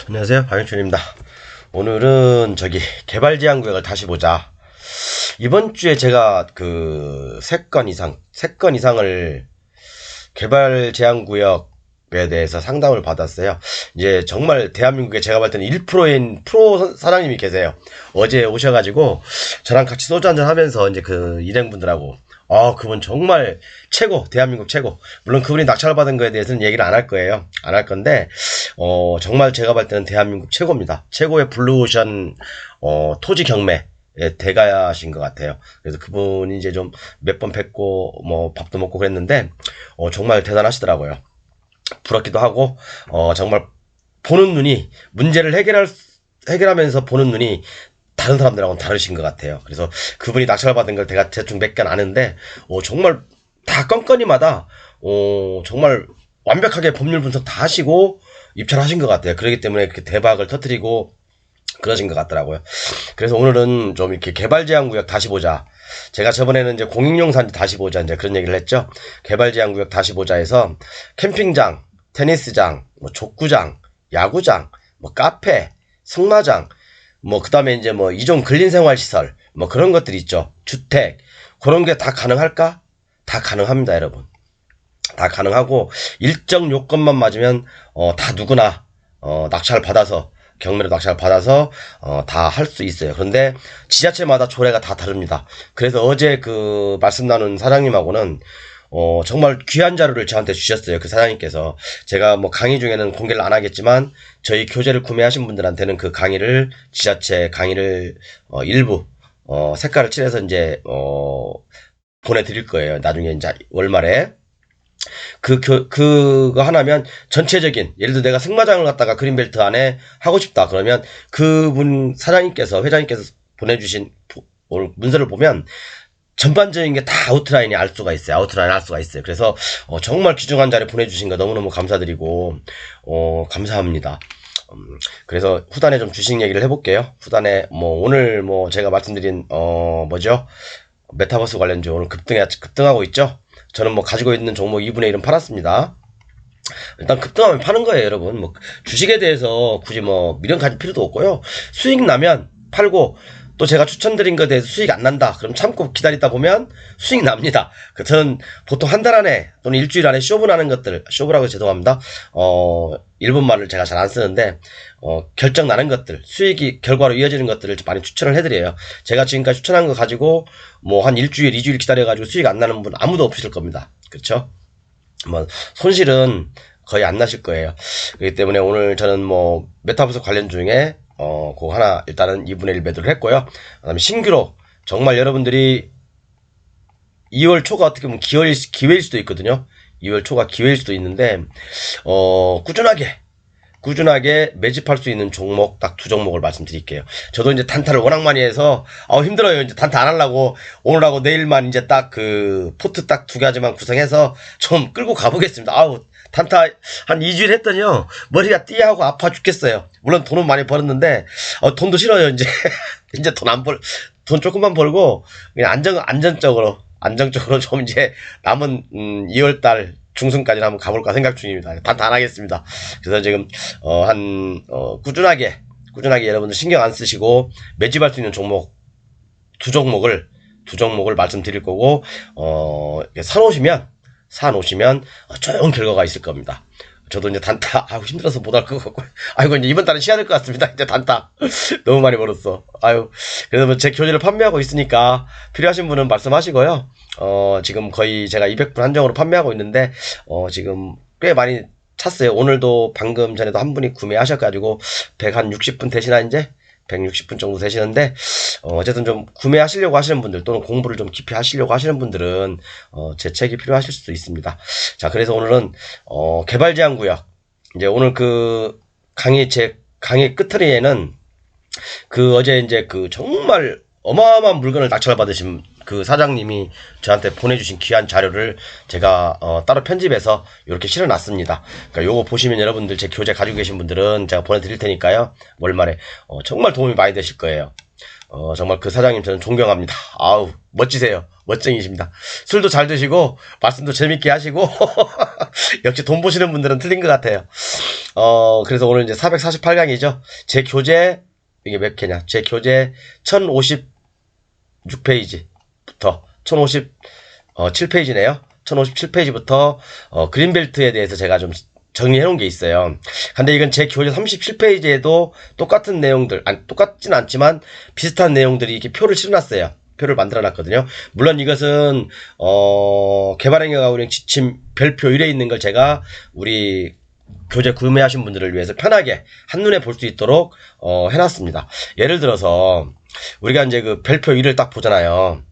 안녕하세요, 박영춘입니다. 오늘은 개발 제한 구역을 다시 보자. 이번 주에 제가 그 3건 이상을 개발 제한 구역에 대해서 상담을 받았어요. 이제 정말 대한민국에 제가 볼 때는 1%인 프로 사장님이 계세요. 어제 오셔가지고 저랑 같이 소주 한잔 하면서 이제 그 일행분들하고 그분 정말 최고, 대한민국 최고. 물론 그분이 낙찰 받은 거에 대해서는 얘기를 안 할 거예요. 안 할 건데, 정말 제가 볼 때는 대한민국 최고입니다. 최고의 블루오션, 토지 경매. 예, 대가신 것 같아요. 그래서 그분이 이제 좀 몇 번 뵙고, 밥도 먹고 그랬는데, 정말 대단하시더라고요. 부럽기도 하고, 정말 보는 눈이, 문제를 해결하면서 보는 눈이 다른 사람들하고는 다르신 것 같아요. 그래서 그분이 낙찰 받은 걸 제가 대충 몇 개 아는데, 정말 다 건건이마다, 정말 완벽하게 법률 분석 다 하시고 입찰하신 것 같아요. 그렇기 때문에 그렇게 대박을 터뜨리고 그러신 것 같더라고요. 그래서 오늘은 좀 이렇게 개발 제한 구역 다시 보자. 제가 저번에는 이제 공익용 산지 다시 보자 이제 그런 얘기를 했죠. 개발 제한 구역 다시 보자 해서 캠핑장, 테니스장, 족구장, 야구장, 카페, 승마장, 그 다음에 이제 이종 근린생활시설, 그런 것들 있죠. 주택, 그런 게 다 가능할까? 다 가능합니다, 여러분. 다 가능하고, 일정 요건만 맞으면, 다 누구나, 낙찰 받아서, 경매로 낙찰 받아서, 다 할 수 있어요. 그런데, 지자체마다 조례가 다 다릅니다. 그래서 어제 말씀 나눈 사장님하고는, 정말 귀한 자료를 저한테 주셨어요. 그 사장님께서. 제가 강의 중에는 공개를 안 하겠지만, 저희 교재를 구매하신 분들한테는 그 강의를, 지자체 강의를, 일부, 색깔을 칠해서 이제, 보내드릴 거예요. 나중에 이제 월말에. 그거 하나면 전체적인, 예를 들어 내가 승마장을 갖다가 그린벨트 안에 하고 싶다. 그러면 그분 회장님께서 보내주신 문서를 보면, 전반적인 게 다 아웃라인이 알 수가 있어요. 그래서 정말 귀중한 자료 보내주신 거 너무너무 감사드리고 감사합니다. 그래서 후단에 좀 주식 얘기를 해볼게요. 후단에 오늘 제가 말씀드린 메타버스 관련주 오늘 급등하고 있죠. 저는 가지고 있는 종목 2분의 1은 팔았습니다. 일단 급등하면 파는 거예요, 여러분. 주식에 대해서 굳이 미련 가질 필요도 없고요. 수익 나면 팔고, 또 제가 추천드린 것에 대해서 수익 안 난다. 그럼 참고 기다리다 보면 수익 납니다. 저는 보통 한 달 안에 또는 일주일 안에 쇼부라는 것들, 쇼부라고 죄송합니다. 일본말을 제가 잘 안 쓰는데, 결정 나는 것들, 수익이 결과로 이어지는 것들을 많이 추천을 해드려요. 제가 지금까지 추천한 거 가지고, 한 일주일, 2주일 기다려가지고 수익 안 나는 분 아무도 없으실 겁니다. 그렇죠? 손실은 거의 안 나실 거예요. 그렇기 때문에 오늘 저는 메타버스 관련 중에 그거 하나 일단은 2분의 1 매도를 했고요. 그 다음에 신규로 정말 여러분들이 2월 초가 어떻게 보면 기회일 수도 있거든요. 2월 초가 기회일 수도 있는데 꾸준하게 매집할 수 있는 종목 딱 2종목을 말씀드릴게요. 저도 이제 단타를 워낙 많이 해서 힘들어요. 이제 단타 안 하려고 오늘하고 내일만 이제 딱 포트 딱 2가지만 구성해서 좀 끌고 가보겠습니다. 단타 한 2주일 했더니요 머리가 띠하고 아파 죽겠어요. 물론 돈은 많이 벌었는데 돈도 싫어요. 이제 이제 돈 조금만 벌고 그냥 안정적으로 좀 이제 남은 2월달 중순까지 한번 가볼까 생각 중입니다. 단타 안 하겠습니다. 그래서 지금 꾸준하게 여러분들 신경 안 쓰시고 매집할 수 있는 종목 2종목을 말씀드릴 거고 사놓으시면 좋은 결과가 있을 겁니다. 저도 이제 단타 힘들어서 못 할 것 같고 이제 이번 달은 쉬어야 될 것 같습니다. 이제 단타 너무 많이 벌었어. 그래서 제 교재를 판매하고 있으니까 필요하신 분은 말씀하시고요. 지금 거의 제가 200분 한정으로 판매하고 있는데 지금 꽤 많이 찼어요. 오늘도 방금 전에도 한 분이 구매하셔가지고 160분 되시나 이제 160분 정도 되시는데 어쨌든 좀 구매하시려고 하시는 분들 또는 공부를 좀 깊이 하시려고 하시는 분들은 제 책이 필요하실 수도 있습니다. 자, 그래서 오늘은 개발 제한 구역, 이제 오늘 제 강의 끝트리에는 어제 이제 정말 어마어마한 물건을 낙찰 받으신 그 사장님이 저한테 보내주신 귀한 자료를 제가 따로 편집해서 이렇게 실어놨습니다. 그러니까 요거 보시면 여러분들 제 교재 가지고 계신 분들은 제가 보내드릴 테니까요. 월말에 정말 도움이 많이 되실 거예요. 정말 그 사장님 저는 존경합니다. 멋지세요. 멋쟁이십니다. 술도 잘 드시고 말씀도 재밌게 하시고 역시 돈 보시는 분들은 틀린 것 같아요. 그래서 오늘 이제 448강이죠. 제 교재, 이게 몇 개냐. 제 교재 1056페이지부터, 1057페이지네요. 1057페이지부터, 그린벨트에 대해서 제가 좀 정리해 놓은 게 있어요. 근데 이건 제 교재 37페이지에도 똑같은 내용들, 아니, 똑같진 않지만 비슷한 내용들이 이렇게 표를 실어놨어요. 표를 만들어 놨거든요. 물론 이것은, 개발행위가 운영 지침 별표 1에 있는 걸 제가 우리 교재 구매하신 분들을 위해서 편하게 한눈에 볼 수 있도록, 해놨습니다. 예를 들어서, 우리가 이제 그 별표 1을 딱 보잖아요.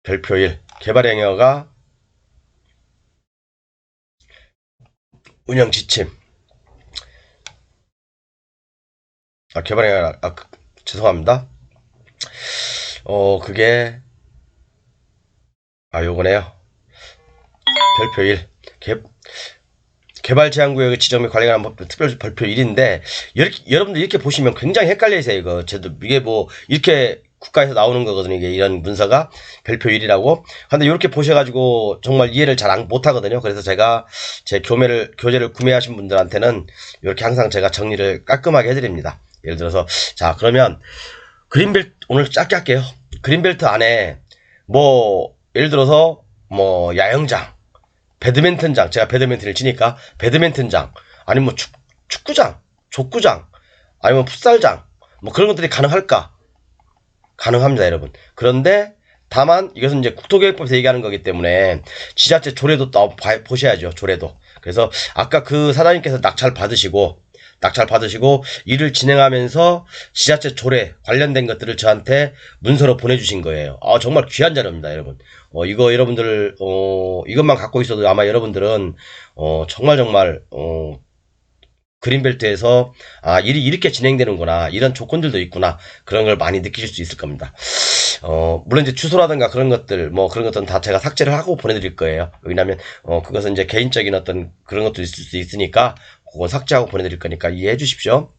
별표 1. 개발행위가 운영 지침. 개발행위가, 죄송합니다. 그게, 요거네요. 별표 1. 개발 제한 구역의 지정 및 관리에 관한 법 특별 별표 1인데, 여러분들 이렇게 보시면 굉장히 헷갈리세요, 이거. 이게 뭐, 이렇게 국가에서 나오는 거거든요, 이게 이런 문서가. 별표 1이라고. 근데 이렇게 보셔가지고 정말 이해를 잘 못하거든요. 그래서 제가 제 교재를 구매하신 분들한테는 이렇게 항상 제가 정리를 깔끔하게 해드립니다. 예를 들어서, 자, 그러면, 그린벨트, 오늘 짧게 할게요. 그린벨트 안에, 뭐, 예를 들어서, 뭐, 야영장, 배드민턴장, 제가 배드민턴을 치니까, 배드민턴장, 아니면 뭐 축구장, 족구장, 아니면 풋살장, 뭐 그런 것들이 가능할까? 가능합니다, 여러분. 그런데, 다만, 이것은 이제 국토교육법에서 얘기하는 거기 때문에, 지자체 조례도 또 보셔야죠, 조례도. 그래서, 아까 그 사장님께서 낙찰 받으시고, 일을 진행하면서 지자체 조례 관련된 것들을 저한테 문서로 보내주신 거예요. 정말 귀한 자료입니다, 여러분. 이거 여러분들, 이것만 갖고 있어도 아마 여러분들은, 정말, 그린벨트에서, 일이 이렇게 진행되는구나. 이런 조건들도 있구나. 그런 걸 많이 느끼실 수 있을 겁니다. 물론 이제 주소라든가 그런 것들, 뭐 그런 것들은 다 제가 삭제를 하고 보내드릴 거예요. 왜냐면, 그것은 이제 개인적인 어떤 그런 것도 있을 수 있으니까, 그건 삭제하고 보내드릴 거니까 이해해 주십시오.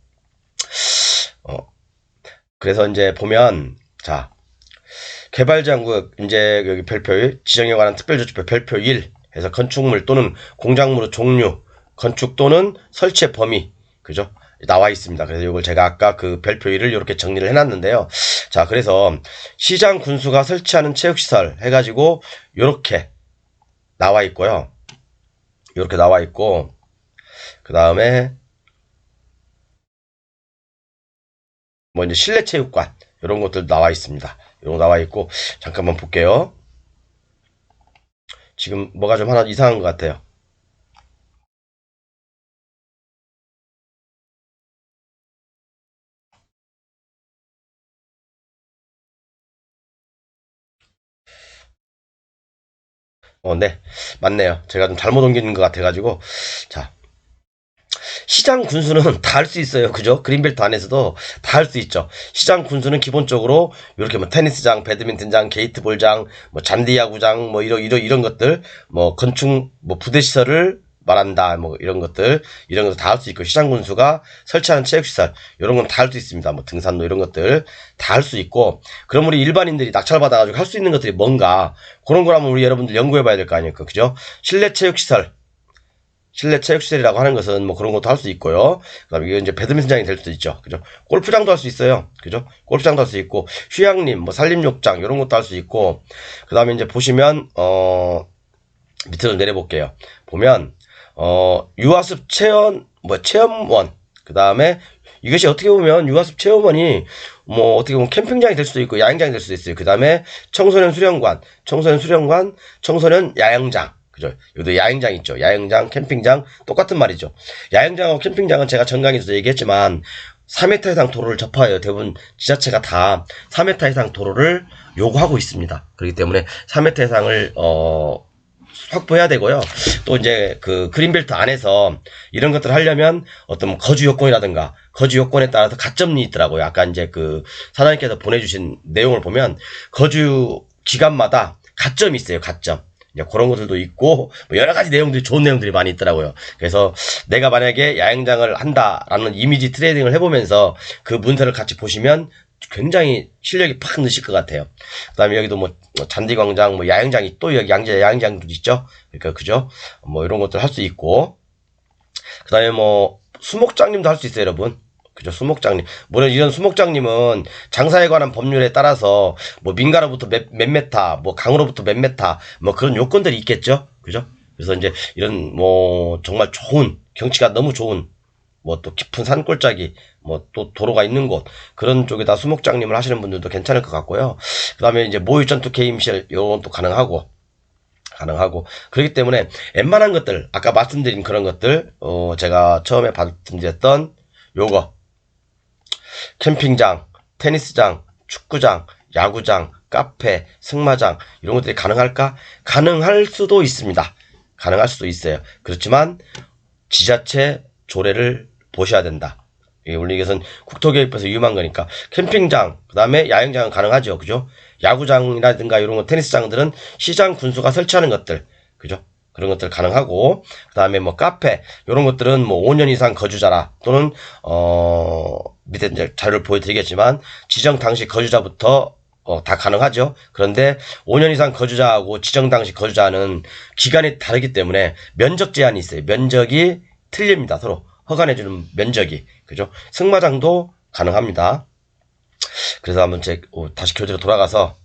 그래서 이제 보면, 자, 개발제한구역, 이제 여기 별표 1, 지정에 관한 특별조치표 별표 1 해서 건축물 또는 공작물의 종류, 건축 또는 설치의 범위, 그죠? 나와 있습니다. 그래서 이걸 제가 아까 그 별표 1을 이렇게 정리를 해놨는데요. 자, 그래서 시장 군수가 설치하는 체육시설 해가지고 이렇게 나와 있고요. 이렇게 나와 있고, 그 다음에 뭐 이제 실내 체육관 이런 것들 나와 있습니다. 이런 거 나와 있고, 잠깐만 볼게요. 지금 뭐가 좀 하나 이상한 것 같아요. 네, 맞네요. 제가 좀 잘못 옮긴 것 같아가지고. 자, 시장 군수는 다 할 수 있어요. 그죠? 그린벨트 안에서도 다 할 수 있죠. 시장 군수는 기본적으로 이렇게 뭐 테니스장, 배드민턴장, 게이트볼장, 뭐 잔디야구장, 뭐 이런 것들, 뭐 건축, 뭐 부대시설을 말한다, 뭐 이런 것들 다 할 수 있고, 시장 군수가 설치하는 체육시설 이런 건 다 할 수 있습니다. 뭐 등산로 이런 것들 다 할 수 있고, 그럼 우리 일반인들이 낙찰 받아가지고 할 수 있는 것들이 뭔가, 그런 걸 한번 우리 여러분들 연구해봐야 될 거 아닙니까? 그죠? 실내 체육시설이라고 하는 것은 뭐 그런 것도 할 수 있고요. 그 다음에 이게 이제 배드민턴장이 될 수도 있죠. 그죠? 골프장도 할 수 있어요. 그죠? 골프장도 할 수 있고, 휴양림, 뭐 산림욕장, 이런 것도 할 수 있고, 그 다음에 이제 보시면, 밑으로 내려볼게요. 보면, 유아습 체험원, 그 다음에 이것이 어떻게 보면 유아습 체험원이 뭐 어떻게 보면 캠핑장이 될 수도 있고, 야영장이 될 수도 있어요. 그 다음에 청소년 수련관, 청소년 야영장. 그죠? 여기도 야영장 있죠. 야영장, 캠핑장, 똑같은 말이죠. 야영장하고 캠핑장은 제가 전 강의에서도 얘기했지만, 4m 이상 도로를 접하여 대부분 지자체가 다 4m 이상 도로를 요구하고 있습니다. 그렇기 때문에 4m 이상을, 확보해야 되고요. 또 이제 그 그린벨트 안에서 이런 것들을 하려면 어떤 거주 요건이라든가, 거주 요건에 따라서 가점이 있더라고요. 아까 이제 그 사장님께서 보내주신 내용을 보면 거주 기간마다 가점이 있어요. 가점. 이제 그런 것들도 있고, 뭐 여러 가지 내용들이, 좋은 내용들이 많이 있더라고요. 그래서 내가 만약에 야영장을 한다라는 이미지 트레이딩을 해보면서 그 문서를 같이 보시면 굉장히 실력이 팍 느실 것 같아요. 그 다음에 여기도 뭐 잔디광장, 뭐 야영장이 또 여기 야영장도 있죠. 그러니까 그죠? 뭐 이런 것들 할 수 있고, 그 다음에 뭐 수목장님도 할 수 있어요, 여러분. 그죠? 수목장님. 물론 이런 수목장님은 장사에 관한 법률에 따라서 뭐 민가로부터 몇 메타, 뭐 강으로부터 몇 메타, 뭐 그런 요건들이 있겠죠. 그죠? 그래서 이제 이런 뭐 정말 좋은 경치가 너무 좋은 뭐 또 깊은 산골짜기, 뭐 또 도로가 있는 곳, 그런 쪽에다 수목장님을 하시는 분들도 괜찮을 것 같고요. 그 다음에 이제 모유전투 게임실, 요건 또 가능하고, 그렇기 때문에 웬만한 것들, 아까 말씀드린 그런 것들, 제가 처음에 말씀드렸던 요거, 캠핑장, 테니스장, 축구장, 야구장, 카페, 승마장, 이런 것들이 가능할까? 가능할 수도 있습니다. 가능할 수도 있어요. 그렇지만, 지자체 조례를 보셔야 된다. 우리 이것은 국토교육부에서 위임한 거니까. 캠핑장, 그 다음에 야영장은 가능하죠. 그죠? 야구장이라든가 이런 거, 테니스장들은 시장 군수가 설치하는 것들. 그죠? 그런 것들 가능하고, 그 다음에 뭐 카페, 이런 것들은 뭐 5년 이상 거주자라, 또는, 밑에 이제 자료를 보여드리겠지만, 지정 당시 거주자부터 다 가능하죠. 그런데 5년 이상 거주자하고 지정 당시 거주자는 기간이 다르기 때문에 면적 제한이 있어요. 면적이 틀립니다. 서로 허가내주는 면적이. 그죠? 승마장도 가능합니다. 그래서 한번 다시 교재로 돌아가서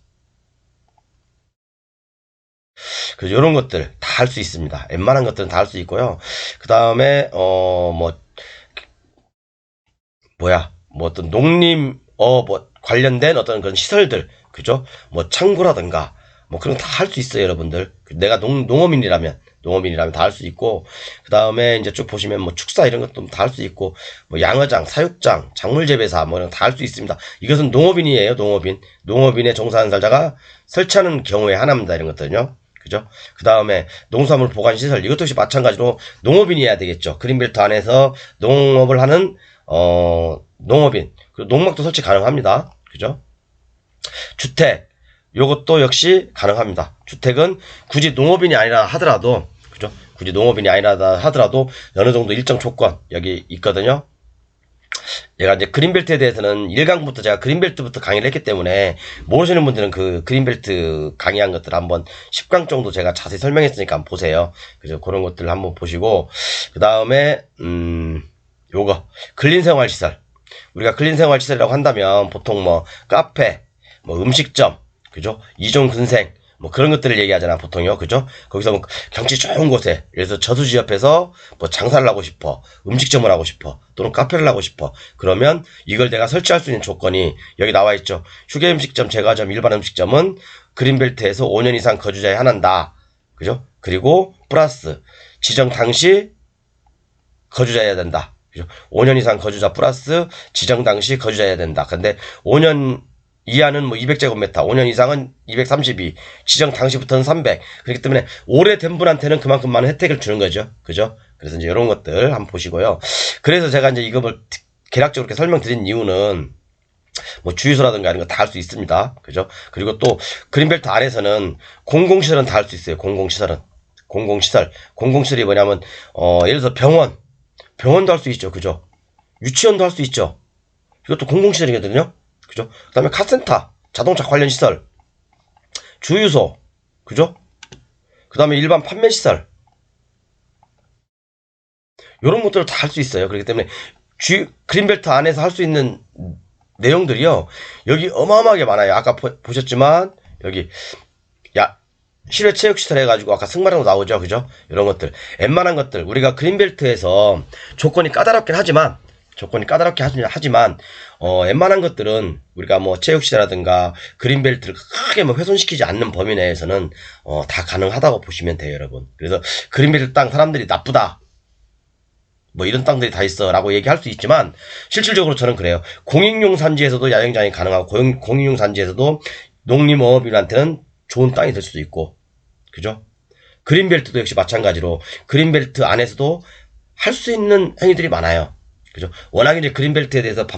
그래서 이런 것들 다 할 수 있습니다. 웬만한 것들은 다 할 수 있고요. 그 다음에 뭐 어떤 뭐 관련된 어떤 그런 시설들, 그죠? 뭐 창고라든가 뭐 그런 거 다 할 수 있어요, 여러분들. 내가 농어민이라면 다 할 수 있고, 그 다음에 이제 쭉 보시면 뭐 축사 이런 것도 다 할 수 있고, 뭐 양어장, 사육장, 작물재배사 뭐 이런 거 다 할 수 있습니다. 이것은 농업인이에요, 농업인. 농업인에 종사하는 살자가 설치하는 경우에 하나입니다, 이런 것들은요. 그죠? 그 다음에 농수산물 보관시설, 이것도 역시 마찬가지로 농업인이어야 되겠죠. 그린벨트 안에서 농업을 하는, 농업인. 그리고 농막도 설치 가능합니다. 그죠? 주택. 요것도 역시 가능합니다. 주택은 굳이 농업인이 아니라 하더라도, 그죠? 굳이 농업인이 아니라 하더라도 어느 정도 일정 조건 여기 있거든요. 얘가 이제 그린벨트에 대해서는 1강부터 제가 그린벨트부터 강의를 했기 때문에 모르시는 분들은 그 그린벨트 강의한 것들 한번 10강 정도 제가 자세히 설명했으니까 한번 보세요. 그래서 그런 것들을 한번 보시고, 그 다음에 요거 근린생활시설. 우리가 근린생활시설이라고 한다면 보통 뭐 카페, 뭐 음식점, 그죠? 이종근생, 뭐 그런 것들을 얘기하잖아, 보통요. 그죠? 거기서 뭐 경치 좋은 곳에, 그래서 저수지 옆에서 뭐 장사를 하고 싶어, 음식점을 하고 싶어, 또는 카페를 하고 싶어. 그러면 이걸 내가 설치할 수 있는 조건이 여기 나와 있죠. 휴게음식점, 제과점, 일반 음식점은 그린벨트에서 5년 이상 거주자에 한한다. 그죠? 그리고 플러스 지정 당시 거주자여야 된다. 그죠? 5년 이상 거주자 플러스 지정 당시 거주자여야 된다. 근데 5년 이하는 뭐 200제곱미터, 5년 이상은 232, 지정 당시부터는 300. 그렇기 때문에 오래된 분한테는 그만큼 많은 혜택을 주는 거죠. 그죠? 그래서 이제 이런 것들 한번 보시고요. 그래서 제가 이제 이걸 개략적으로 이렇게 설명드린 이유는 뭐 주유소라든가 이런 거 다 할 수 있습니다. 그죠? 그리고 또 그린벨트 안에서는 공공시설은 다 할 수 있어요. 공공시설이 뭐냐면 예를 들어서 병원도 할 수 있죠. 그죠? 유치원도 할 수 있죠. 이것도 공공시설이거든요. 그죠? 그 다음에 카센터, 자동차 관련 시설, 주유소, 그죠? 그 다음에 일반 판매시설, 요런 것들을 다 할 수 있어요. 그렇기 때문에 그린벨트 안에서 할 수 있는 내용들이요, 여기 어마어마하게 많아요. 아까 보셨지만 여기 실외 체육시설 해가지고 아까 승마장도 나오죠. 그죠? 이런 것들, 웬만한 것들 우리가 그린벨트에서 조건이 까다롭긴 하지만 웬만한 것들은 우리가 뭐 체육시라든가 그린벨트를 크게 뭐 훼손시키지 않는 범위 내에서는 다 가능하다고 보시면 돼요, 여러분. 그래서 그린벨트 땅 사람들이 나쁘다, 뭐 이런 땅들이 다 있어 라고 얘기할 수 있지만, 실질적으로 저는 그래요. 공익용 산지에서도 야영장이 가능하고, 공익용 산지에서도 농림어업인한테는 좋은 땅이 될 수도 있고, 그죠? 그린벨트도 역시 마찬가지로 그린벨트 안에서도 할 수 있는 행위들이 많아요. 그죠? 워낙 이제 그린벨트에 대해서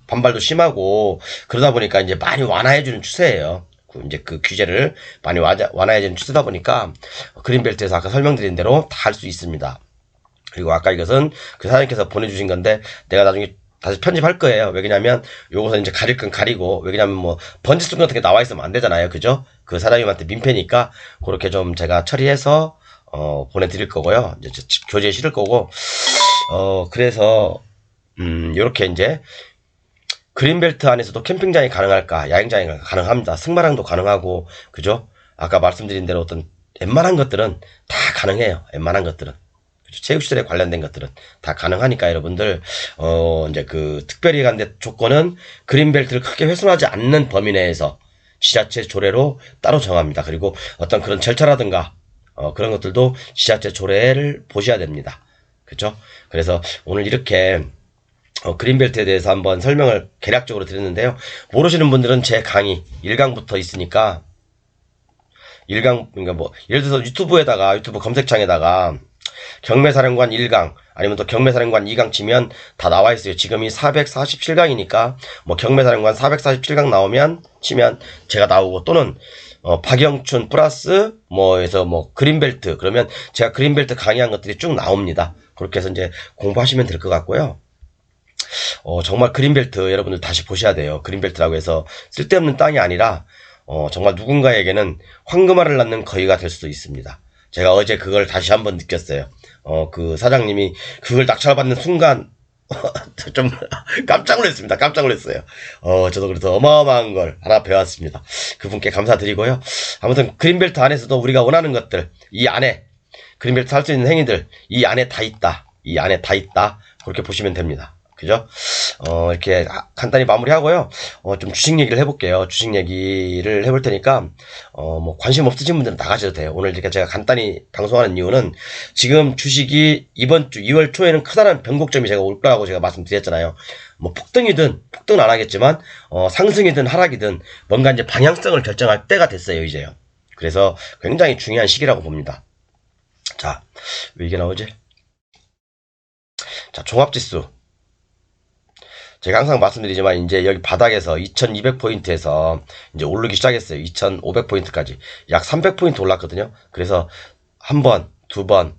반발도 심하고 그러다 보니까 이제 많이 완화해주는 추세예요. 이제 그 규제를 많이 완화해주는 추세다 보니까 그린벨트에서 아까 설명드린 대로 다 할 수 있습니다. 그리고 아까 이것은 그 사장님께서 보내주신 건데, 내가 나중에 다시 편집할 거예요. 왜냐면 요것은 이제 가릴 건 가리고, 왜냐면 뭐 번지수 같은 게 나와 있으면 안 되잖아요. 그죠? 그 사장님한테 민폐니까 그렇게 좀 제가 처리해서 보내드릴 거고요. 이제 교재에 실을 거고, 그래서 요렇게 이제 그린벨트 안에서도 캠핑장이 가능할까? 야영장이 가능합니다. 승마랑도 가능하고, 그죠? 아까 말씀드린 대로 어떤 웬만한 것들은 다 가능해요. 웬만한 것들은. 그죠? 체육시설에 관련된 것들은 다 가능하니까 여러분들, 이제 그 특별히 간데 조건은 그린벨트를 크게 훼손하지 않는 범위 내에서 지자체 조례로 따로 정합니다. 그리고 어떤 그런 절차라든가, 그런 것들도 지자체 조례를 보셔야 됩니다. 그죠? 그래서 오늘 이렇게 그린벨트에 대해서 한번 설명을 개략적으로 드렸는데요. 모르시는 분들은 제 강의 1강부터 있으니까 1강, 그러니까 뭐 예를 들어서 유튜브 검색창에다가 경매사령관 1강 아니면 또 경매사령관 2강 치면 다 나와 있어요. 지금이 447강이니까 뭐 경매사령관 447강 나오면 치면 제가 나오고, 또는 박영춘 플러스 뭐에서 뭐 그린벨트 그러면 제가 그린벨트 강의한 것들이 쭉 나옵니다. 그렇게 해서 이제 공부하시면 될 것 같고요. 정말 그린벨트 여러분들 다시 보셔야 돼요. 그린벨트라고 해서 쓸데없는 땅이 아니라 정말 누군가에게는 황금알을 낳는 거위가 될 수도 있습니다. 제가 어제 그걸 다시 한번 느꼈어요. 그 사장님이 그걸 낙찰받는 순간 좀 깜짝 놀랐습니다. 깜짝 놀랐어요. 저도 그래서 어마어마한 걸 하나 배웠습니다. 그분께 감사드리고요. 아무튼 그린벨트 안에서도 우리가 원하는 것들, 이 안에 그린벨트 할 수 있는 행위들 이 안에 다 있다. 이 안에 다 있다. 그렇게 보시면 됩니다. 그죠? 이렇게 간단히 마무리하고요. 좀 주식 얘기를 해볼게요. 주식 얘기를 해볼 테니까, 뭐 관심 없으신 분들은 나가셔도 돼요. 오늘 이렇게 제가 간단히 방송하는 이유는 지금 주식이 이번 주 2월 초에는 크다는 변곡점이 제가 올 거라고 제가 말씀드렸잖아요. 뭐 폭등은 안 하겠지만, 상승이든 하락이든 뭔가 이제 방향성을 결정할 때가 됐어요, 이제요. 그래서 굉장히 중요한 시기라고 봅니다. 자, 왜 이게 나오지? 자, 종합지수. 제가 항상 말씀드리지만 이제 여기 바닥에서 2200포인트에서 이제 오르기 시작했어요. 2500포인트까지 약 300포인트 올랐거든요. 그래서 한 번, 두 번,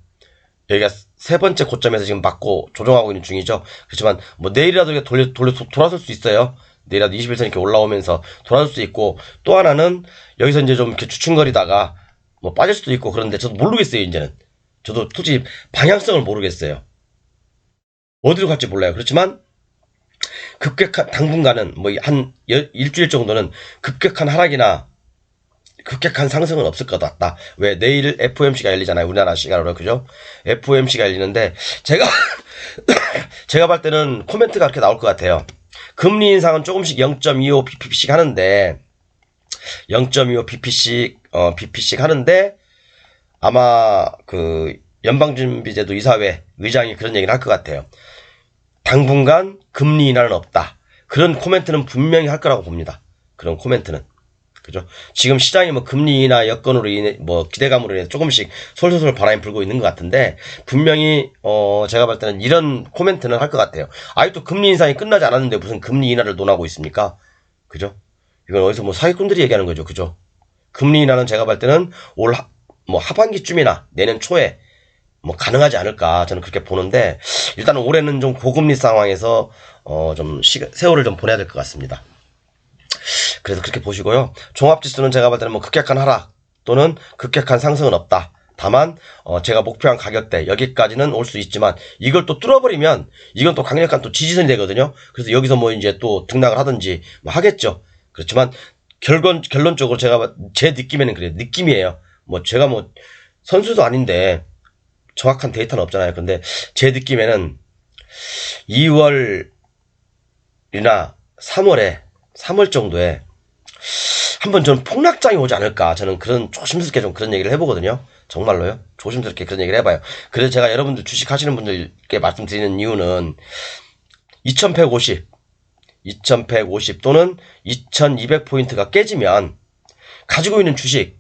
여기가 세 번째 고점에서 지금 맞고 조정하고 있는 중이죠. 그렇지만 뭐 내일이라도 이렇게 돌아설 수 있어요. 내일이라도 21선 이렇게 올라오면서 돌아설 수 있고, 또 하나는 여기서 이제 좀 이렇게 주춤거리다가 뭐 빠질 수도 있고, 그런데 저도 모르겠어요. 이제는 저도 솔직히 방향성을 모르겠어요. 어디로 갈지 몰라요. 그렇지만 급격한 당분간은 뭐 한 일주일 정도는 급격한 하락이나 급격한 상승은 없을 것 같다. 왜? 내일 FOMC가 열리잖아요. 우리나라 시간으로. 그죠? FOMC가 열리는데 제가 볼 때는 코멘트가 그렇게 나올 것 같아요. 금리 인상은 조금씩 0.25 BP씩 하는데 0.25 BP씩 하는데 아마 그 연방준비제도 이사회 의장이 그런 얘기를 할 것 같아요. 당분간 금리 인하는 없다. 그런 코멘트는 분명히 할 거라고 봅니다. 그런 코멘트는. 그죠? 지금 시장이 뭐 금리 인하 여건으로 인해, 뭐 기대감으로 인해 조금씩 솔솔솔 바람이 불고 있는 것 같은데, 분명히, 제가 볼 때는 이런 코멘트는 할 것 같아요. 아직도 금리 인상이 끝나지 않았는데 무슨 금리 인하를 논하고 있습니까? 그죠? 이건 어디서 뭐 사기꾼들이 얘기하는 거죠. 그죠? 금리 인하는 제가 볼 때는 뭐 하반기쯤이나 내년 초에 뭐 가능하지 않을까 저는 그렇게 보는데, 일단은 올해는 좀 고금리 상황에서 좀 세월을 좀 보내야 될 것 같습니다. 그래서 그렇게 보시고요. 종합지수는 제가 볼 때는 뭐 급격한 하락 또는 급격한 상승은 없다. 다만 제가 목표한 가격대 여기까지는 올 수 있지만, 이걸 또 뚫어버리면 이건 또 강력한 또 지지선이 되거든요. 그래서 여기서 뭐 이제 또 등락을 하든지 뭐 하겠죠. 그렇지만 결론적으로 제 느낌에는 그래요. 느낌이에요. 뭐 제가 뭐 선수도 아닌데 정확한 데이터는 없잖아요. 근데 제 느낌에는 2월이나 3월 정도에 한번 전 폭락장이 오지 않을까. 저는 그런 조심스럽게 좀 그런 얘기를 해보거든요. 정말로요. 조심스럽게 그런 얘기를 해봐요. 그래서 제가 여러분들 주식 하시는 분들께 말씀드리는 이유는 2150 또는 2200포인트가 깨지면 가지고 있는 주식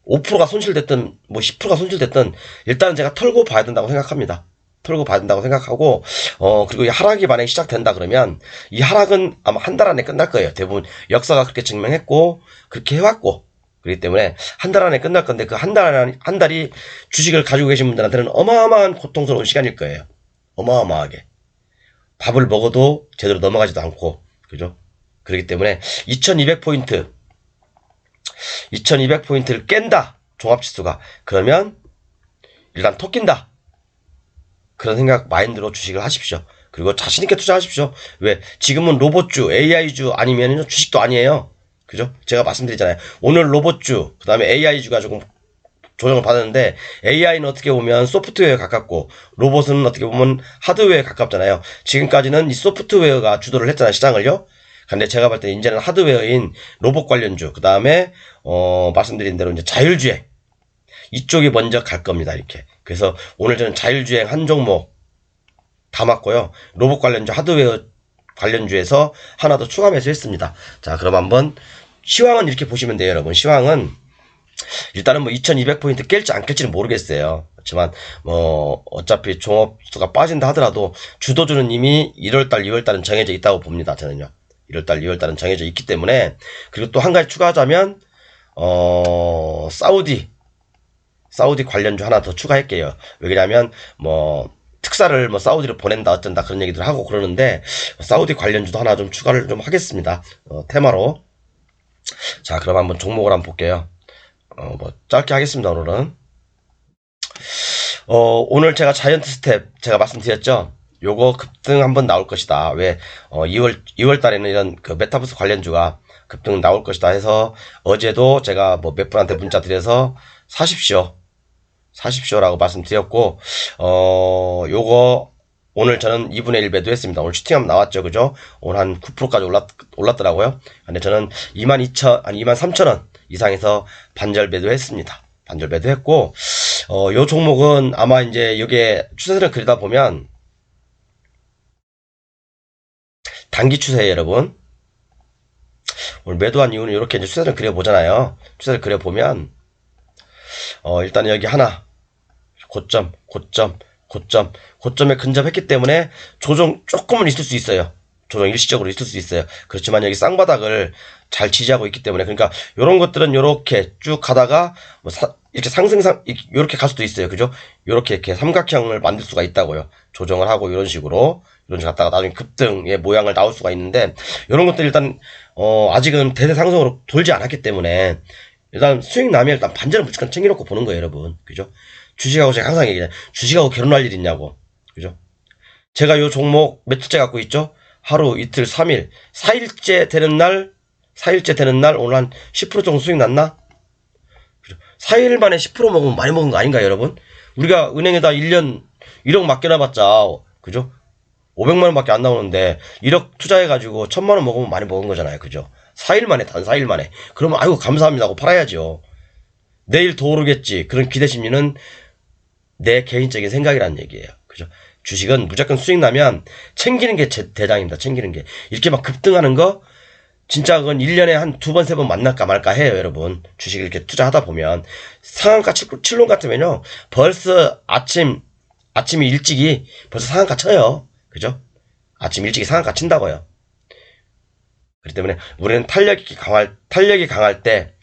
5%가 손실됐든 뭐 10%가 손실됐든 일단은 제가 털고 봐야 된다고 생각합니다. 털고 봐야 된다고 생각하고, 그리고 이 하락이 만약에 시작된다 그러면 이 하락은 아마 한 달 안에 끝날 거예요. 대부분 역사가 그렇게 증명했고 그렇게 해왔고, 그렇기 때문에 한 달 안에 끝날 건데, 그 한 달이 주식을 가지고 계신 분들한테는 어마어마한 고통스러운 시간일 거예요. 어마어마하게. 밥을 먹어도 제대로 넘어가지도 않고, 그죠? 그렇기 때문에 2200포인트를 깬다. 종합지수가. 그러면 일단 토낀다. 그런 생각 마인드로 주식을 하십시오. 그리고 자신있게 투자하십시오. 왜? 지금은 로봇주, AI주 아니면 주식도 아니에요. 그죠? 제가 말씀드리잖아요. 오늘 로봇주, 그 다음에 AI주가 조금 조정을 받았는데, AI는 어떻게 보면 소프트웨어에 가깝고, 로봇은 어떻게 보면 하드웨어에 가깝잖아요. 지금까지는 이 소프트웨어가 주도를 했잖아요, 시장을요. 근데 제가 볼 때 이제는 하드웨어인 로봇 관련주, 그 다음에 말씀드린 대로 이제 자율주행, 이쪽이 먼저 갈 겁니다. 이렇게. 그래서 오늘 저는 자율주행 한 종목 담았고요. 로봇 관련주, 하드웨어 관련주에서 하나 더 추가 매수했습니다. 자, 그럼 한번 시황은 이렇게 보시면 돼요, 여러분. 시황은 일단은 뭐 2200포인트 깰지 안 깰지는 모르겠어요. 그렇지만 뭐 어차피 종업수가 빠진다 하더라도 주도주는 이미 1월달, 2월달은 정해져 있다고 봅니다. 저는요. 1월달, 2월달은 정해져 있기 때문에. 그리고 또 한 가지 추가하자면 사우디 관련주 하나 더 추가할게요. 왜냐면 뭐 특사를 뭐 사우디로 보낸다 어쩐다 그런 얘기들 하고 그러는데, 사우디 관련주도 하나 좀 추가를 좀 하겠습니다. 테마로. 자, 그럼 한번 종목을 한번 볼게요. 뭐 짧게 하겠습니다. 오늘은 오늘 제가 자이언트 스텝 제가 말씀드렸죠. 요거 급등 한번 나올 것이다. 왜 2월 달에는 이런 그 메타버스 관련주가 급등 나올 것이다 해서 어제도 제가 뭐 몇 분한테 문자 드려서 사십시오라고 말씀드렸고, 요거 오늘 저는 2분의 1 매도했습니다. 오늘 슈팅하면 나왔죠. 그죠? 오늘 한 9%까지 올랐더라고요. 근데 저는 23,000원 이상에서 반절 매도했습니다. 반절 매도했고, 요 종목은 아마 이제 요게 추세를 그리다 보면 단기 추세예요, 여러분. 오늘 매도한 이유는 이렇게 이제 추세를 그려보잖아요. 추세를 그려보면, 일단 여기 하나, 고점에 근접했기 때문에 조정 조금은 있을 수 있어요. 조정 일시적으로 있을 수 있어요. 그렇지만 여기 쌍바닥을 잘 지지하고 있기 때문에, 그러니까 요런 것들은 요렇게 쭉 가다가 뭐 이렇게 요렇게 갈 수도 있어요. 그죠? 요렇게 이렇게 삼각형을 만들 수가 있다고요. 조정을 하고 이런 식으로 갔다가 나중에 급등의 모양을 나올 수가 있는데, 요런 것들 일단 아직은 대대상승으로 돌지 않았기 때문에 일단 수익 나면 일단 반전을 무조건 챙겨놓고 보는 거예요, 여러분. 그죠? 주식하고 제가 항상 얘기해요. 주식하고 결혼할 일 있냐고. 그죠? 제가 요 종목 며칠째 갖고 있죠? 하루, 이틀, 3일, 4일째 되는 날 오늘 한 10% 정도 수익 났나? 그죠? 4일 만에 10% 먹으면 많이 먹은 거 아닌가요, 여러분? 우리가 은행에다 1년 1억 맡겨놔봤자, 그죠? 500만원 밖에 안 나오는데 1억 투자해가지고 1000만원 먹으면 많이 먹은 거잖아요. 그죠? 4일 만에, 단 4일 만에. 그러면 아이고 감사합니다 하고 팔아야죠. 내일 더 오르겠지. 그런 기대 심리는 내 개인적인 생각이라는 얘기예요. 그죠? 주식은 무조건 수익 나면 챙기는 게 대장입니다. 챙기는 게. 이렇게 막 급등하는 거, 진짜 그건 1년에 한 2번, 3번 만날까 말까 해요, 여러분. 주식 이렇게 투자하다 보면. 상한가 7론 같으면요. 벌써 아침이 일찍이 벌써 상한가 쳐요. 그죠? 아침 일찍이 상한가 친다고요. 그렇기 때문에 우리는 탄력이 강할 때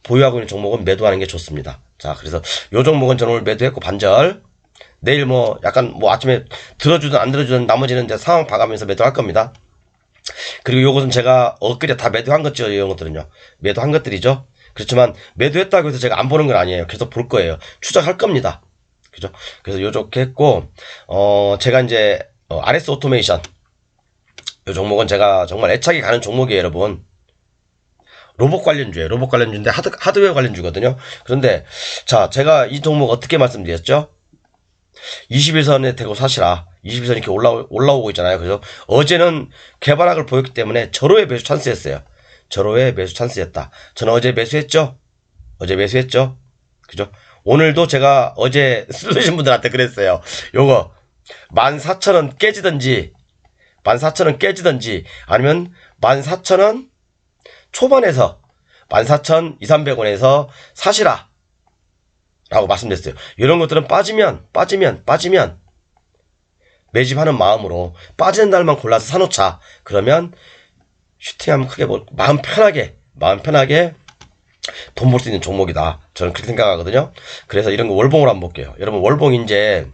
보유하고 있는 종목은 매도하는 게 좋습니다. 자, 그래서 요 종목은 저는 오늘 매도했고 반절. 내일 뭐 약간 뭐 아침에 들어주든 안 들어주든 나머지는 이제 상황 봐가면서 매도할 겁니다. 그리고 요것은 제가 엊그제 다 매도한 것죠. 이런 것들은요. 매도한 것들이죠. 그렇지만 매도했다고 해서 제가 안 보는 건 아니에요. 계속 볼 거예요. 추적할 겁니다. 그죠? 그래서 요렇게 했고, 제가 이제 RS 오토메이션, 요 종목은 제가 정말 애착이 가는 종목이에요, 여러분. 로봇 관련주예요. 로봇 관련주인데 하드웨어 관련주거든요. 그런데 자, 제가 이 종목 어떻게 말씀드렸죠? 21선에 대고 사시라. 21선 이렇게 올라오고 있잖아요. 그죠? 어제는 개발학을 보였기 때문에 절호의 매수 찬스였어요. 절호의 매수 찬스였다. 저는 어제 매수했죠? 그죠? 오늘도 제가 어제 쓰신 분들한테 그랬어요. 요거 14,000원 깨지든지 아니면 14,000원 초반에서 14,200~300원에서 사시라 라고 말씀드렸어요. 이런 것들은 빠지면 매집하는 마음으로 빠지는 날만 골라서 사놓자. 그러면 슈팅하면 크게 마음 편하게 돈 벌 수 있는 종목이다. 저는 그렇게 생각하거든요. 그래서 이런 거 월봉으로 한번 볼게요. 여러분 월봉 이제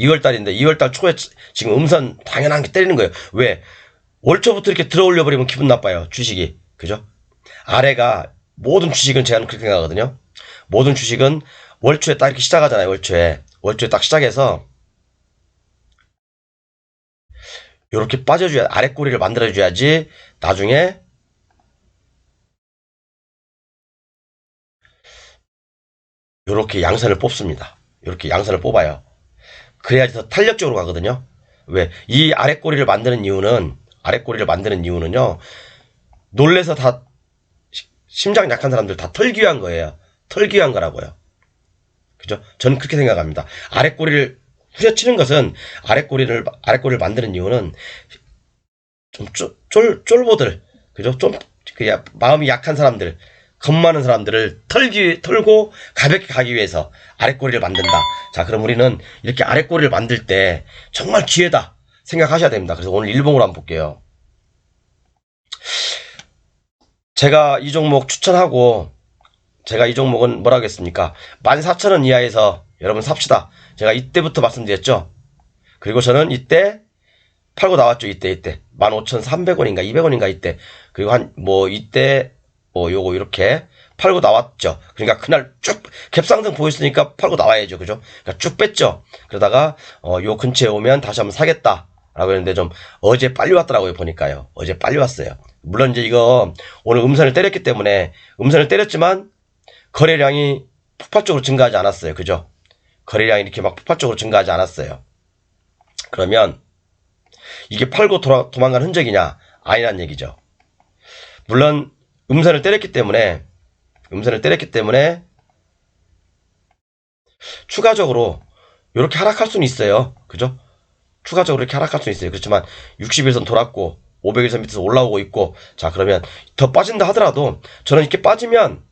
2월달인데 2월달 초에 지금 음선 당연한 게 때리는 거예요. 왜? 월초부터 이렇게 들어올려 버리면 기분 나빠요. 주식이. 그죠? 아래가 모든 주식은 제가 그렇게 생각하거든요. 모든 주식은 월초에 딱 이렇게 시작하잖아요. 월초에 딱 시작해서 이렇게 빠져줘야 아래 꼬리를 만들어줘야지 나중에 이렇게 양선을 뽑습니다. 이렇게 양선을 뽑아요. 그래야지 더 탄력적으로 가거든요. 왜? 이 아래 꼬리를 만드는 이유는요. 놀래서 다 심장 약한 사람들 다 털귀한 거예요. 털귀한 거라고요. 그죠? 저는 그렇게 생각합니다. 아래 꼬리를 후려치는 것은 아래 꼬리를 만드는 이유는 좀 쫄보들, 그죠? 좀 그냥 마음이 약한 사람들, 겁 많은 사람들을 털고 가볍게 가기 위해서 아래 꼬리를 만든다. 자, 그럼 우리는 이렇게 아래 꼬리를 만들 때 정말 기회다 생각하셔야 됩니다. 그래서 오늘 일봉으로 한번 볼게요. 제가 이 종목 추천하고, 제가 이 종목은 뭐라 하겠습니까? 14,000원 이하에서 여러분 삽시다. 제가 이때부터 말씀드렸죠. 그리고 저는 이때 팔고 나왔죠. 이때 15,300원인가 200원인가 이때. 그리고 이때 요거 이렇게 팔고 나왔죠. 그러니까 그날 쭉 갭상승 보였으니까 팔고 나와야죠. 그죠? 그러니까 쭉 뺐죠. 그러다가 요 근처에 오면 다시 한번 사겠다라고 했는데 좀 어제 빨리 왔더라고요. 보니까요. 어제 빨리 왔어요. 물론 이제 이거 오늘 음선을 때렸기 때문에, 음선을 때렸지만 거래량이 폭발적으로 증가하지 않았어요. 그죠? 거래량이 이렇게 막 폭발적으로 증가하지 않았어요. 그러면 이게 팔고 도망간 흔적이냐? 아니란 얘기죠. 물론 음선을 때렸기 때문에 추가적으로 이렇게 하락할 수는 있어요. 그죠? 추가적으로 이렇게 하락할 수는 있어요. 그렇지만 60일선 돌았고 500일선 밑에서 올라오고 있고, 자, 그러면 더 빠진다 하더라도 저는 이렇게 빠지면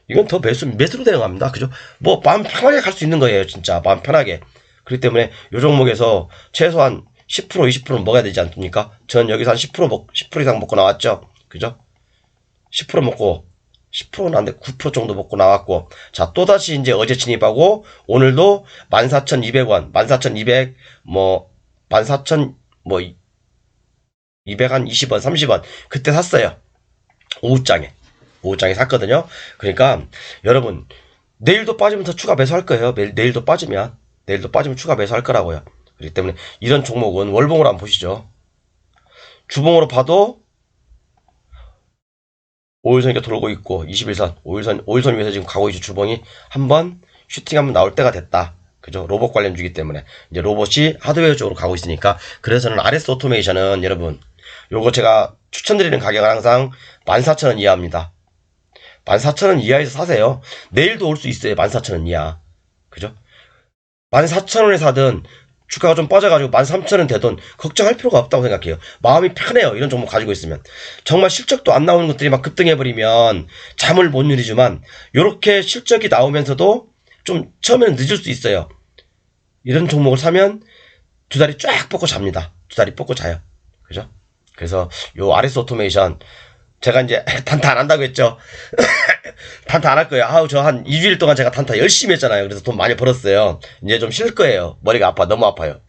이건 더 매수로 대응합니다. 그죠? 뭐 마음 편하게 갈 수 있는 거예요. 진짜 마음 편하게. 그렇기 때문에 이 종목에서 최소한 10% 20%는 먹어야 되지 않습니까? 저는 여기서 한 10% 이상 먹고 나왔죠. 그죠? 10% 먹고, 10%는 안 돼, 9% 정도 먹고 나왔고, 자, 또다시 이제 어제 진입하고, 오늘도 14,200원, 14,200, 14,000, 200, 한 20원, 30원. 그때 샀어요. 오후장에 샀거든요. 그러니까, 여러분, 내일도 빠지면 더 추가 매수할 거예요. 내일도 빠지면 추가 매수할 거라고요. 그렇기 때문에, 이런 종목은 월봉으로 한번 보시죠. 주봉으로 봐도, 5일선이니까 돌고 있고 21선 5일선 위에서 지금 가고 있죠. 주봉이 한번 슈팅 한번 나올 때가 됐다. 그죠? 로봇 관련주기 때문에 이제 로봇이 하드웨어 쪽으로 가고 있으니까, 그래서는 RS 오토메이션은 여러분 요거 제가 추천드리는 가격은 항상 14,000원 이하입니다. 14,000원 이하에서 사세요. 내일도 올 수 있어요. 14,000원 이하. 그죠? 14,000원에 사든 주가가 좀 빠져가지고 13,000원 되던 걱정할 필요가 없다고 생각해요. 마음이 편해요. 이런 종목 가지고 있으면. 정말 실적도 안 나오는 것들이 막 급등해버리면 잠을 못 누리지만, 요렇게 실적이 나오면서도 좀 처음에는 늦을 수 있어요. 이런 종목을 사면 두 다리 쫙 뻗고 잡니다. 두 다리 뻗고 자요. 그죠? 그래서 요 RS 오토메이션 제가 이제 단타 안 한다고 했죠. 단타 안 할 거예요. 아우, 저 한 2주일 동안 제가 단타 열심히 했잖아요. 그래서 돈 많이 벌었어요. 이제 좀 쉴 거예요. 머리가 아파. 너무 아파요.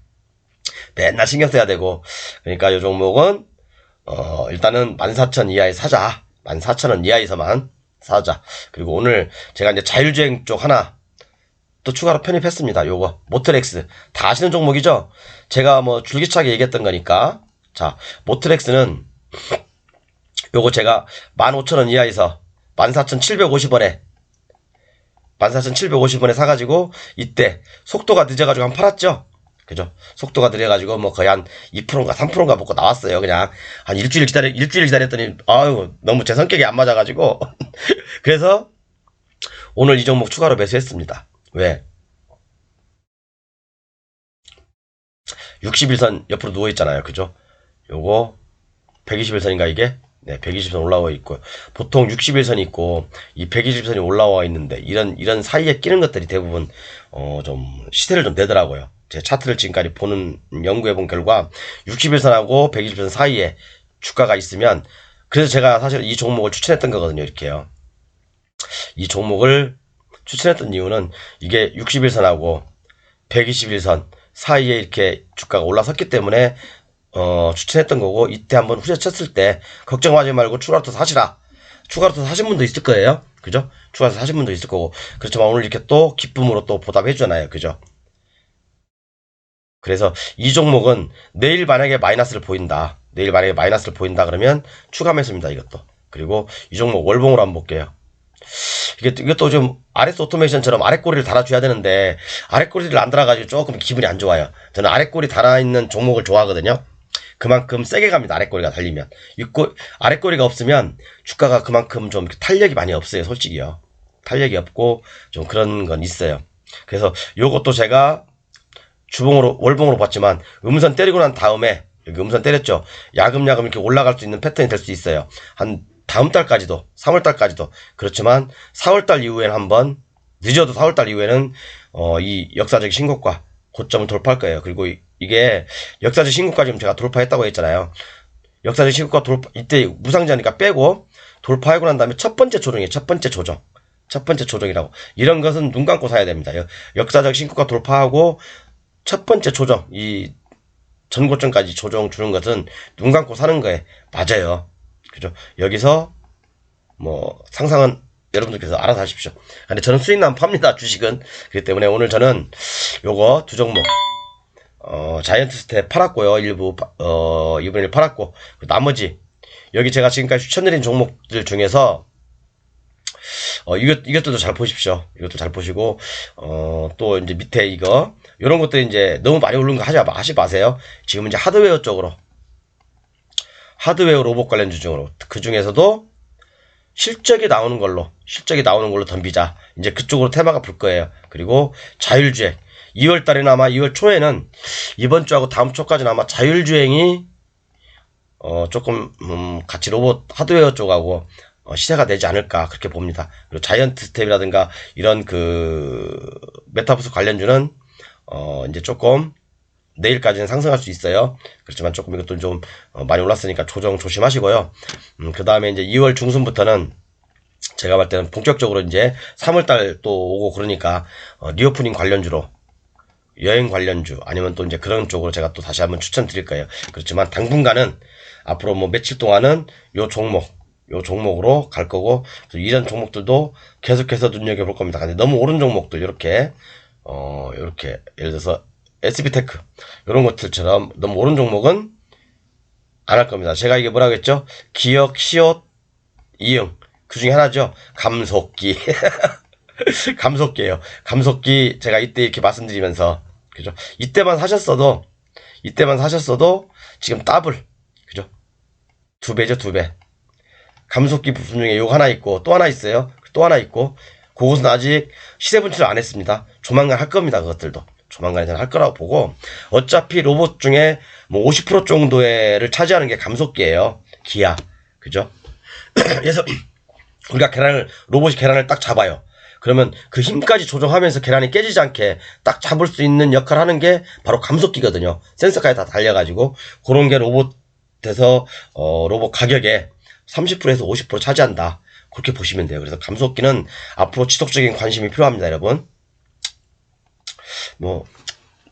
맨날 신경 써야 되고. 그러니까 요 종목은 일단은 14,000 이하에 사자. 14,000원 이하에서만 사자. 그리고 오늘 제가 이제 자율주행 쪽 하나 또 추가로 편입했습니다. 요거 모트렉스 다 아시는 종목이죠. 제가 줄기차게 얘기했던 거니까. 자, 모트렉스는 요거 제가 15,000원 이하에서 14,750원에 사가지고, 이때 속도가 늦어가지고 한 팔았죠. 그죠? 속도가 느려가지고 거의 한 2%인가 3%인가 먹고 나왔어요. 그냥 한 일주일 기다렸더니 아유, 너무 제 성격이 안 맞아가지고 그래서 오늘 이 종목 추가로 매수했습니다. 왜? 61선 옆으로 누워있잖아요. 그죠? 요거 121선인가 이게? 네, 120선 올라와 있고, 보통 61선이 있고 이 120선이 올라와 있는데, 이런 사이에 끼는 것들이 대부분 좀 시세를 좀 내더라고요. 제 차트를 지금까지 연구해 본 결과 61선하고 120선 사이에 주가가 있으면, 그래서 제가 사실 이 종목을 추천했던 거거든요. 이렇게요. 이 종목을 추천했던 이유는 이게 61선하고 121선 사이에 이렇게 주가가 올라섰기 때문에 추천했던 거고, 이때 한번 후려쳤을 때 걱정하지 말고 추가로 더 사시라. 추가로 더 사신 분도 있을 거예요. 그죠? 추가로 사신 분도 있을 거고. 그렇지만 오늘 이렇게 또 기쁨으로 또 보답해 주잖아요. 그죠? 그래서 이 종목은 내일 만약에 마이너스를 보인다. 내일 만약에 마이너스를 보인다 그러면 추가 매수입니다. 이것도. 그리고 이 종목 월봉으로 한번 볼게요. 이것도 좀 RS 오토메이션처럼 아랫꼬리를 달아줘야 되는데 아랫꼬리를 안 달아가지고 조금 기분이 안 좋아요. 저는 아랫꼬리 달아있는 종목을 좋아하거든요. 그만큼 세게 갑니다. 아랫꼬리가 달리면. 아랫꼬리가 없으면 주가가 그만큼 좀 탄력이 많이 없어요. 솔직히요. 탄력이 없고 좀 그런 건 있어요. 그래서 요것도 제가 주봉으로 월봉으로 봤지만 음선 때리고 난 다음에 여기 음선 때렸죠. 야금야금 이렇게 올라갈 수 있는 패턴이 될 수 있어요. 한 다음 달까지도 3월 달까지도 그렇지만 4월 달 이후에는 한번 늦어도 4월 달 이후에는 이 역사적 신고가 고점을 돌파할 거예요. 그리고 이게 역사적 신고가 지금 제가 돌파했다고 했잖아요. 역사적 신고가 돌파 이때 무상자니까 빼고 돌파하고 난 다음에 첫 번째 조정이에요. 첫 번째 조정. 첫 번째 조정이라고. 이런 것은 눈 감고 사야 됩니다. 역사적 신고가 돌파하고 첫 번째 조정, 이 전고점까지 조정 주는 것은 눈 감고 사는 거에 맞아요. 그죠? 여기서 뭐 상상은 여러분들께서 알아서 하십시오. 근데 저는 수익 나면 팝니다. 주식은. 그렇기 때문에 오늘 저는 요거 두 종목 자이언트 스텝 팔았고요. 일부 이번에 1 팔았고 나머지 여기 제가 지금까지 추천드린 종목들 중에서 이것들도 잘 보십시오. 이것도 잘 보시고, 또 이제 밑에 요런 것들 이제 너무 많이 오르는 거 하지 마세요. 지금 이제 하드웨어 쪽으로, 하드웨어 로봇 관련주 중으로, 그 중에서도 실적이 나오는 걸로 덤비자. 이제 그쪽으로 테마가 불 거예요. 그리고 자율주행. 2월 달에는 아마 2월 초에는 이번 주하고 다음 주까지는 아마 자율주행이, 조금, 같이 로봇 하드웨어 쪽하고, 시세가 되지 않을까 그렇게 봅니다. 그리고 자이언트 스텝이라든가 이런 메타버스 관련주는 이제 조금 내일까지는 상승할 수 있어요. 그렇지만 조금 이것도 좀 많이 올랐으니까 조정 조심하시고요. 그 다음에 이제 2월 중순부터는 제가 볼 때는 본격적으로 이제 3월달 또 오고 그러니까 리오프닝 관련주로 여행 관련주 아니면 또 이제 그런 쪽으로 제가 또 다시 한번 추천드릴 거예요. 그렇지만 당분간은 앞으로 뭐 며칠 동안은 요 종목으로 갈 거고 이런 종목들도 계속해서 눈여겨볼 겁니다. 근데 너무 오른 종목들 이렇게 예를 들어서 SB테크 이런 것들처럼 너무 오른 종목은 안 할 겁니다. 제가 이게 뭐라고 했죠? 기역, 시옷, 이응 그 중에 하나죠. 감속기 감속기예요. 감속기 제가 이때 이렇게 말씀드리면서 그죠? 이때만 사셨어도 지금 더블 그죠? 2배죠. 2배. 감속기 부품 중에 요거 하나 있고 또 하나 있어요. 또 하나 있고 그것은 아직 시세 분출을 안 했습니다. 조만간 할 겁니다. 그것들도 조만간에 할 거라고 보고 어차피 로봇 중에 뭐 50% 정도를 차지하는 게 감속기예요. 기아 그죠? 그래서 우리가 로봇이 계란을 딱 잡아요. 그러면 그 힘까지 조정하면서 계란이 깨지지 않게 딱 잡을 수 있는 역할을 하는 게 바로 감속기거든요. 센서까지 다 달려가지고 그런 게 로봇에서 로봇 가격에 30%에서 50% 차지한다. 그렇게 보시면 돼요. 그래서 감속기는 앞으로 지속적인 관심이 필요합니다, 여러분. 뭐,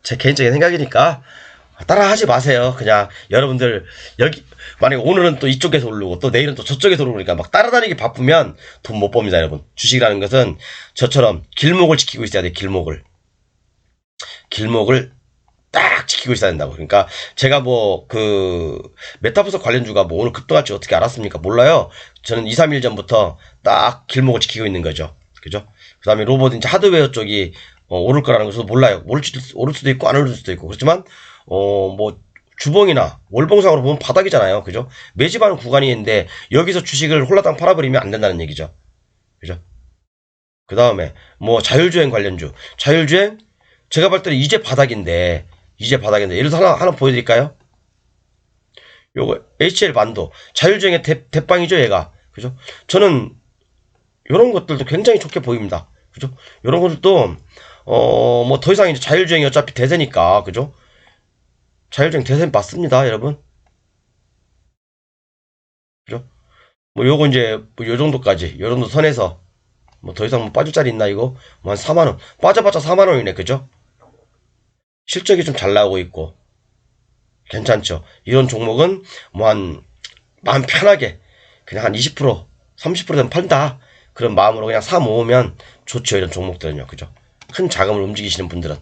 제 개인적인 생각이니까 따라 하지 마세요. 그냥 여러분들 만약에 오늘은 또 이쪽에서 오르고 또 내일은 또 저쪽에서 오르니까 막 따라다니기 바쁘면 돈 못 법니다, 여러분. 주식이라는 것은 저처럼 길목을 지키고 있어야 돼요, 길목을 딱 지키고 있어야 된다고. 그러니까 제가 메타버스 관련주가 오늘 급등할지 어떻게 알았습니까? 몰라요. 저는 2, 3일 전부터 딱 길목을 지키고 있는 거죠. 그죠? 그 다음에 로봇 이제 하드웨어 쪽이 오를 거라는 것도 몰라요. 오를 수도 있고 안 오를 수도 있고. 그렇지만 주봉이나 월봉상으로 보면 바닥이잖아요. 그죠? 매집하는 구간이 있는데 여기서 주식을 홀라당 팔아버리면 안 된다는 얘기죠. 그죠? 그 다음에 자율주행 관련주. 자율주행 제가 볼 때는 이제 바닥인데 예를 들어서 하나 보여드릴까요? 요거 HL 반도 자율주행의 대빵이죠, 얘가. 그죠? 저는 요런 것들도 굉장히 좋게 보입니다. 그죠? 요런 것들도 더 이상 이제 자율주행이 어차피 대세니까. 그죠? 자율주행 대세 맞습니다, 여러분. 그죠? 요거 이제 요 정도까지 요 정도 선에서 더 이상 빠질 자리 있나 이거? 한 4만원 빠져봤자 4만원이네. 그죠? 실적이 좀 잘 나오고 있고 괜찮죠. 이런 종목은 뭐 마음 편하게 그냥 한 20%, 30%는 판다. 그런 마음으로 그냥 사 모으면 좋죠. 이런 종목들은요. 그죠? 큰 자금을 움직이시는 분들은.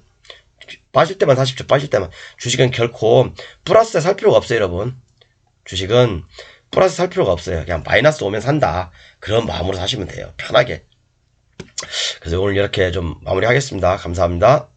빠질 때만 사십시오. 빠질 때만. 주식은 결코 플러스에 살 필요가 없어요, 여러분. 주식은 플러스 살 필요가 없어요. 그냥 마이너스 오면 산다. 그런 마음으로 사시면 돼요. 편하게. 그래서 오늘 이렇게 좀 마무리하겠습니다. 감사합니다.